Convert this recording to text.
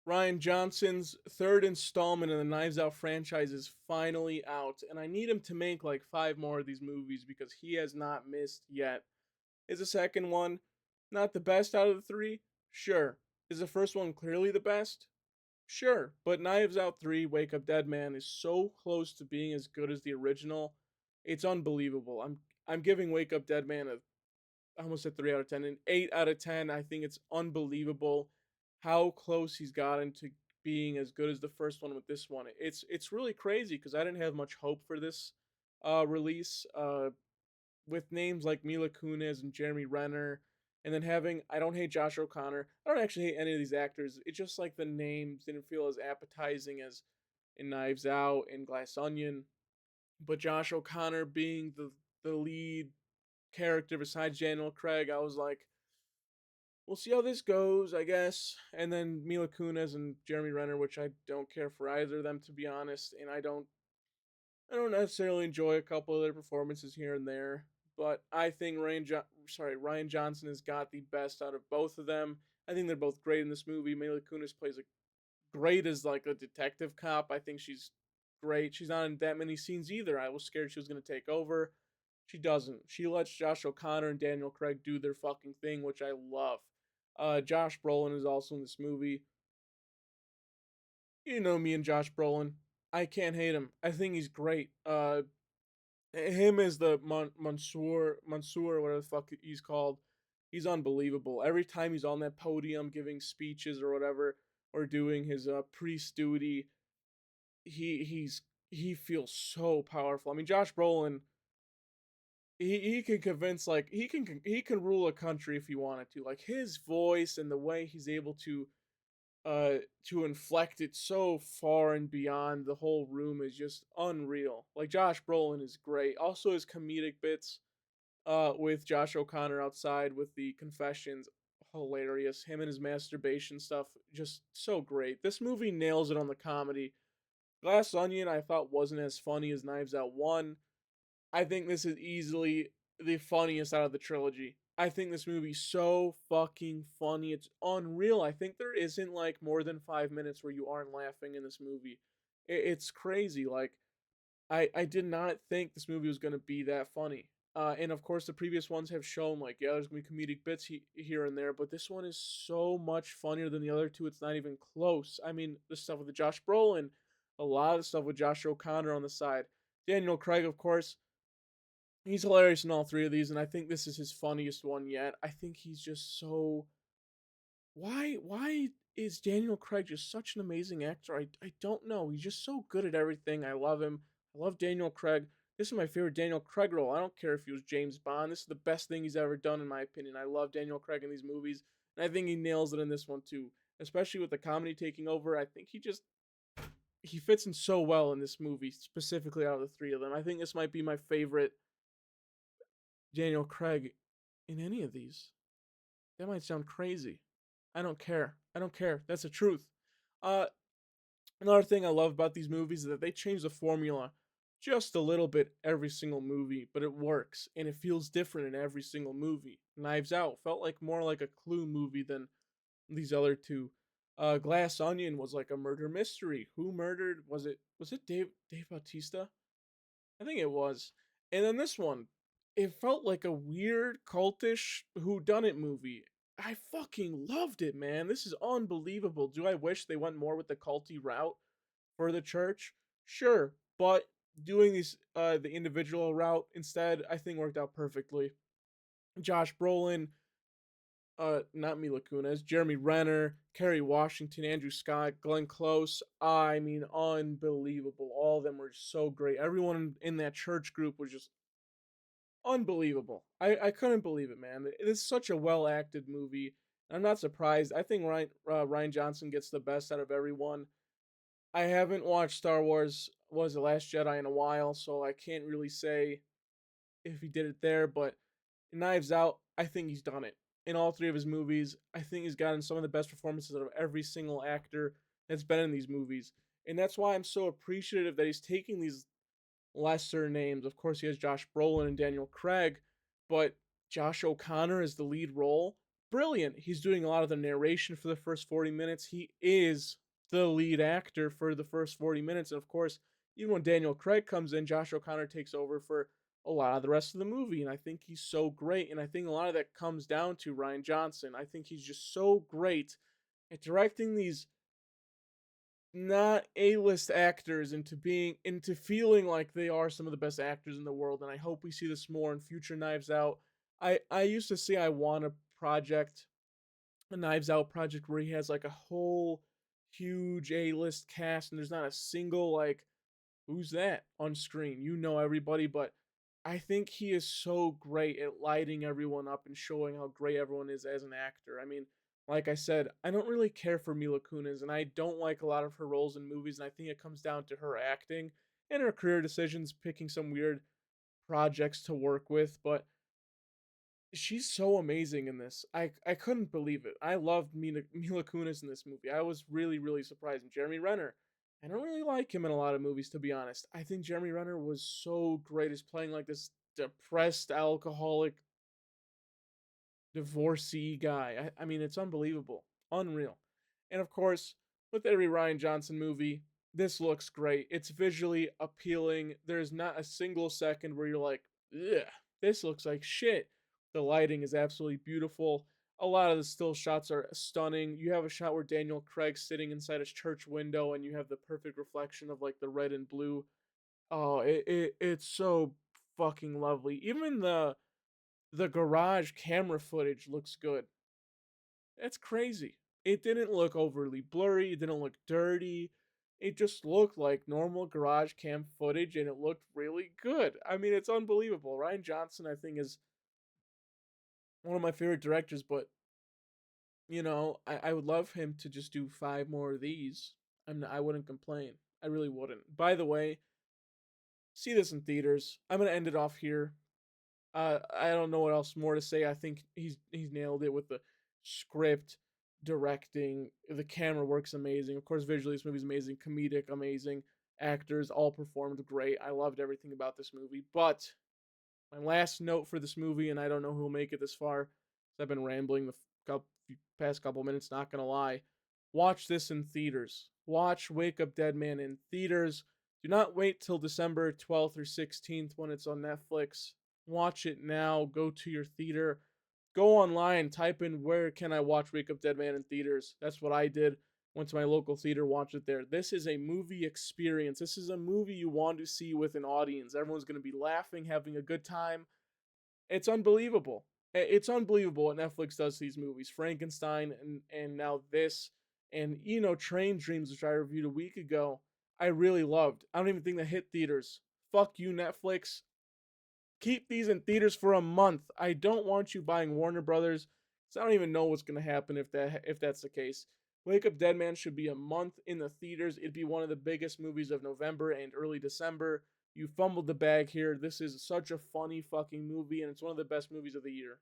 Ryan Johnson's third installment in the Knives Out franchise is finally out, and I need him to make like five more of these movies because he has not missed yet. Is the second one not the best out of the three? Sure. Is the first one clearly the best? Sure. But Knives Out 3 Wake Up Dead Man is so close to being as good as the original. It's unbelievable. I'm giving Wake Up Dead Man a I almost said 3 out of 10, an 8 out of 10. I think it's unbelievable how close he's gotten to being as good as the first one with this one. It's really crazy because I didn't have much hope for this release. With names like Mila Kunis and Jeremy Renner, and then having I don't hate Josh O'Connor. I don't actually hate any of these actors. It's just like the names didn't feel as appetizing as in Knives Out and Glass Onion. But Josh O'Connor being the lead character besides Daniel Craig, I was like, we'll see how this goes, I guess. And then Mila Kunis and Jeremy Renner, which I don't care for either of them to be honest, and I don't necessarily enjoy a couple of their performances here and there, but I think Ryan Johnson has got the best out of both of them. I think they're both great in this movie. Mila Kunis plays a great as like a detective cop. I think she's great. She's not in that many scenes either. I was scared she was going to take over. She doesn't. She lets Josh O'Connor and Daniel Craig do their fucking thing, which I love. Josh Brolin is also in this movie. You know me and Josh Brolin. I can't hate him. I think he's great. Him as the Mansoor, whatever the fuck he's called, he's unbelievable. Every time he's on that podium giving speeches or whatever, or doing his priest duty, he feels so powerful. I mean, Josh Brolin, he can convince like he can rule a country if he wanted to. Like his voice and the way he's able to inflect it so far and beyond the whole room is just unreal. Like Josh Brolin is great. Also his comedic bits with Josh O'Connor outside with the confessions, hilarious. Him and his masturbation stuff, just so great. This movie nails it on the comedy. Glass Onion I thought wasn't as funny as Knives Out 1. I think this is easily the funniest out of the trilogy. I think this movie's so fucking funny. It's unreal. I think there isn't like more than 5 minutes where you aren't laughing in this movie. It's crazy. Like I did not think this movie was gonna be that funny. And of course, the previous ones have shown like yeah, there's gonna be comedic bits here and there, but this one is so much funnier than the other two. It's not even close. I mean, the stuff with the Josh Brolin, a lot of stuff with Josh O'Connor on the side. Daniel Craig, of course, he's hilarious in all three of these, and I think this is his funniest one yet. I think he's just so. Why is Daniel Craig just such an amazing actor? I don't know. He's just so good at everything. I love him. I love Daniel Craig. This is my favorite Daniel Craig role. I don't care if he was James Bond. This is the best thing he's ever done, in my opinion. I love Daniel Craig in these movies, and I think he nails it in this one too. Especially with the comedy taking over, I think he fits in so well in this movie, specifically out of the three of them. I think this might be my favorite Daniel Craig in any of these. That might sound crazy. I don't care. I don't care. That's the truth. Uh, Another thing I love about these movies is that they change the formula just a little bit every single movie, but it works and it feels different in every single movie. Knives Out felt like more like a Clue movie than these other two. Glass Onion was like a murder mystery. Who murdered? Was it Dave Bautista? I think it was. And then this one, it felt like a weird cultish whodunit movie. I fucking loved it, man. This is unbelievable. Do I wish they went more with the culty route for the church? Sure, but doing the individual route instead, I think worked out perfectly. Josh Brolin, not Mila Kunis, Jeremy Renner, Kerry Washington, Andrew Scott, Glenn Close. I mean, unbelievable. All of them were so great. Everyone in that church group was just unbelievable. I couldn't believe it, man. It is such a well acted movie. I'm not surprised. I think Ryan Johnson gets the best out of everyone. I haven't watched Star Wars was the Last Jedi in a while, so I can't really say if he did it there. But in Knives Out, I think he's done it in all three of his movies. I think he's gotten some of the best performances out of every single actor that's been in these movies, and that's why I'm so appreciative that he's taking these lesser names. Of course, he has Josh Brolin and Daniel Craig, but Josh O'Connor is the lead role. brilliant. He's doing a lot of the narration for the first 40 minutes. He is the lead actor for the first 40 minutes. And of course, even when Daniel Craig comes in, Josh O'Connor takes over for a lot of the rest of the movie. And I think he's so great. And I think a lot of that comes down to Ryan Johnson. I think he's just so great at directing these not A-list actors into feeling like they are some of the best actors in the world, and I hope we see this more in future Knives Out. I used to say I want a Knives Out project where he has like a whole huge A-list cast and there's not a single like who's that on screen. You know everybody, but I think he is so great at lighting everyone up and showing how great everyone is as an actor. I mean, like I said, I don't really care for Mila Kunis, and I don't like a lot of her roles in movies, and I think it comes down to her acting and her career decisions, picking some weird projects to work with, but she's so amazing in this. I couldn't believe it. I loved Mila Kunis in this movie. I was really, really surprised. And Jeremy Renner, I don't really like him in a lot of movies, to be honest. I think Jeremy Renner was so great as playing like this depressed alcoholic divorcee guy. I mean, it's unbelievable, unreal. And of course, with every Ryan Johnson movie, this looks great. It's visually appealing. There's not a single second where you're like, ugh, this looks like shit. The lighting is absolutely beautiful. A lot of the still shots are stunning. You have a shot where Daniel Craig's sitting inside his church window, and you have the perfect reflection of like the red and blue. Oh, it's so fucking lovely. Even the garage camera footage looks good. That's crazy. It didn't look overly blurry, it didn't look dirty. It just looked like normal garage cam footage and it looked really good. I mean, it's unbelievable. Ryan Johnson, I think, is one of my favorite directors, but I would love him to just do five more of these. I wouldn't complain. I really wouldn't. By the way, see this in theaters. I'm gonna end it off here. I don't know what else more to say. I think he's nailed it with the script, directing, the camera works amazing. Of course, visually this movie's amazing, comedic amazing, actors all performed great. I loved everything about this movie. But my last note for this movie, and I don't know who'll make it this far, 'cause I've been rambling the past couple minutes. Not gonna lie, watch this in theaters. Watch Wake Up Dead Man in theaters. Do not wait till December 12th or 16th when it's on Netflix. Watch it now. Go to your theater. Go online. Type in where can I watch Wake Up Dead Man in theaters. That's what I did. Went to my local theater, watched it there. This is a movie experience. This is a movie you want to see with an audience. Everyone's going to be laughing, having a good time. It's unbelievable. It's unbelievable what Netflix does to these movies. Frankenstein and now this and Train Dreams, which I reviewed a week ago. I really loved. I don't even think that hit theaters. Fuck you, Netflix. Keep these in theaters for a month. I don't want you buying Warner Brothers. So I don't even know what's gonna happen if that's the case. Wake Up Dead Man should be a month in the theaters. It'd be one of the biggest movies of November and early December. You fumbled the bag here. This is such a funny fucking movie, and it's one of the best movies of the year.